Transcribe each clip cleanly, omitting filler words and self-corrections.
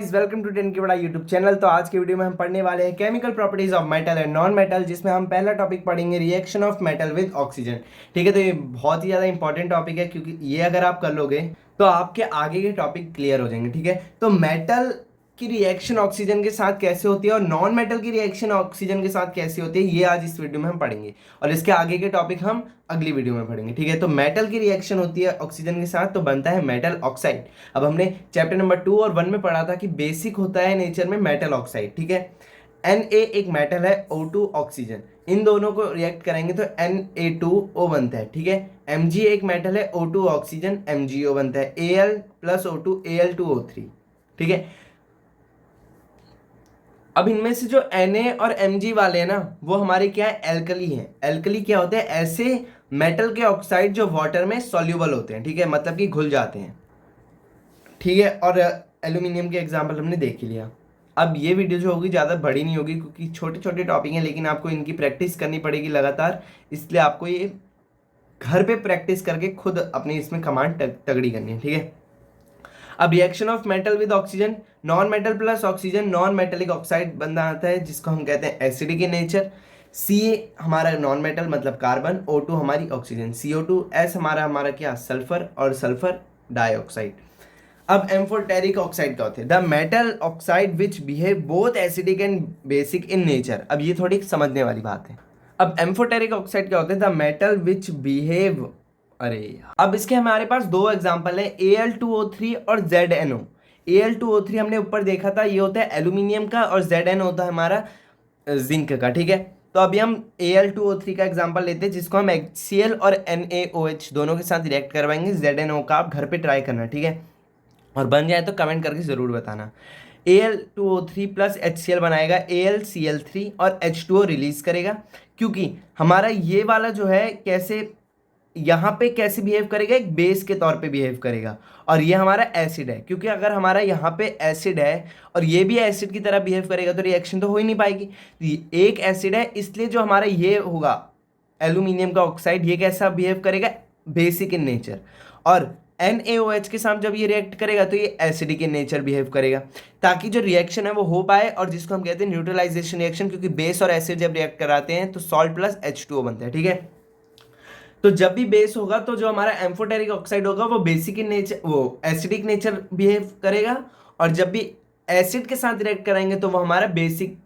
Welcome to ten की बड़ा YouTube channel. तो आज के वीडियो में हम पढ़ने वाले हैं chemical properties of metal and non metal, जिसमें हम पहला टॉपिक पढ़ेंगे reaction of metal with oxygen. ठीक है, तो ये बहुत ही ज़्यादा इंपॉर्टेंट टॉपिक है क्योंकि ये अगर आप कर लोगे तो आपके आगे के टॉपिक क्लियर हो जाएंगे। ठीक है, तो मेटल की रिएक्शन ऑक्सीजन के साथ कैसे होती है और नॉन मेटल की रिएक्शन ऑक्सीजन के साथ कैसे होती है, ये आज इस वीडियो में हम पढ़ेंगे और इसके आगे के टॉपिक हम अगली वीडियो में पढ़ेंगे। ठीक है, तो मेटल की रिएक्शन होती है ऑक्सीजन के साथ तो बनता है मेटल ऑक्साइड। अब हमने चैप्टर नंबर 2 और 1 में पढ़ा था कि बेसिक होता है नेचर में मेटल ऑक्साइड। ठीक है, Na एक मेटल है, O2 ऑक्सीजन, इन दोनों को रिएक्ट करेंगे तो Na2O बनता है। ठीक है, Mg एक मेटल है, O2 ऑक्सीजन, MgO बनता है, Al प्लस O2 Al2O3। ठीक है, अब इनमें से जो Na और Mg वाले हैं ना, वो हमारे क्या है, एल्कली हैं। एल्कली क्या होते हैं, ऐसे मेटल के ऑक्साइड जो वाटर में सॉल्यूबल होते हैं। ठीक है, मतलब कि घुल जाते हैं। ठीक है, और एल्यूमिनियम के एग्जाम्पल हमने देख ही लिया। अब ये वीडियो जो होगी ज़्यादा बड़ी नहीं होगी क्योंकि छोटे छोटे टॉपिक हैं, लेकिन आपको इनकी प्रैक्टिस करनी पड़ेगी लगातार, इसलिए आपको ये घर पे प्रैक्टिस करके खुद अपनी इसमें कमांड तगड़ी करनी है। ठीक है, अब reaction of metal with oxygen, non metal plus oxygen non metallic oxide बन आता है, जिसको हम कहते हैं एसिडिक इन नेचर। सी हमारा नॉन मेटल मतलब कार्बन, O2 हमारी ऑक्सीजन, CO2, S हमारा क्या, सल्फर और सल्फर डाइऑक्साइड। अब एम्फोटेरिक ऑक्साइड क्या होते हैं, the metal oxide which behave both acidic and basic in nature. अब ये थोड़ी समझने वाली बात है। अब एम्फोटेरिक ऑक्साइड क्या होते हैं, द मेटल विच बिहेव, अब इसके हमारे पास दो एग्जांपल हैं, Al2O3 और ZnO। Al2O3 हमने ऊपर देखा था, ये होता है एल्यूमिनियम का, और Zn होता है हमारा जिंक का। ठीक है, तो अभी हम Al2O3 का एग्जांपल लेते हैं, जिसको हम HCl और NaOH दोनों के साथ रिएक्ट करवाएंगे। ZnO का आप घर पे ट्राई करना। ठीक है, और बन जाए तो कमेंट करके ज़रूर बताना। Al2O3 प्लस HCl बनाएगा AlCl3 और H2O रिलीज करेगा, क्योंकि हमारा ये वाला जो है कैसे यहाँ पे कैसे बिहेव करेगा, एक बेस के तौर पे बिहेव करेगा, और ये हमारा एसिड है। क्योंकि अगर हमारा यहाँ पे एसिड है और ये भी एसिड की तरह बिहेव करेगा तो रिएक्शन तो हो ही नहीं पाएगी। तो ये एक एसिड है, इसलिए जो हमारा ये होगा एल्यूमिनियम का ऑक्साइड, ये कैसा बिहेव करेगा, बेसिक इन नेचर। और NaOH के साथ जब ये रिएक्ट करेगा तो ये एसिडिक इन नेचर बिहेव करेगा, ताकि जो रिएक्शन है वो हो पाए, और जिसको हम कहते हैं न्यूट्रलाइजेशन रिएक्शन, क्योंकि बेस और एसिड जब रिएक्ट कराते हैं तो सॉल्ट प्लस H2O बनता है। ठीक है, तो जब भी बेस होगा तो जो हमारा एम्फोटेरिक ऑक्साइड होगा वो बेसिक इन नेचर, वो एसिडिक नेचर बिहेव करेगा, और जब भी एसिड के साथ रिएक्ट कराएंगे तो वो हमारा बेसिक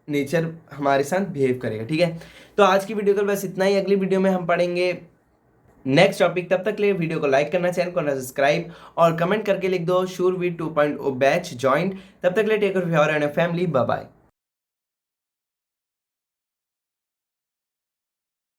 नेचर हमारे साथ बिहेव करेगा। ठीक है, तो आज की वीडियो को बस इतना ही। अगली वीडियो में हम पढ़ेंगे नेक्स्ट टॉपिक। तब तक के लिए वीडियो को लाइक करना, चैनल को सब्सक्राइब और कमेंट करके लिख दो शूरवीर 2.0 बैच ज्वाइंट। तब तक के लिए take care of your and family, bye bye.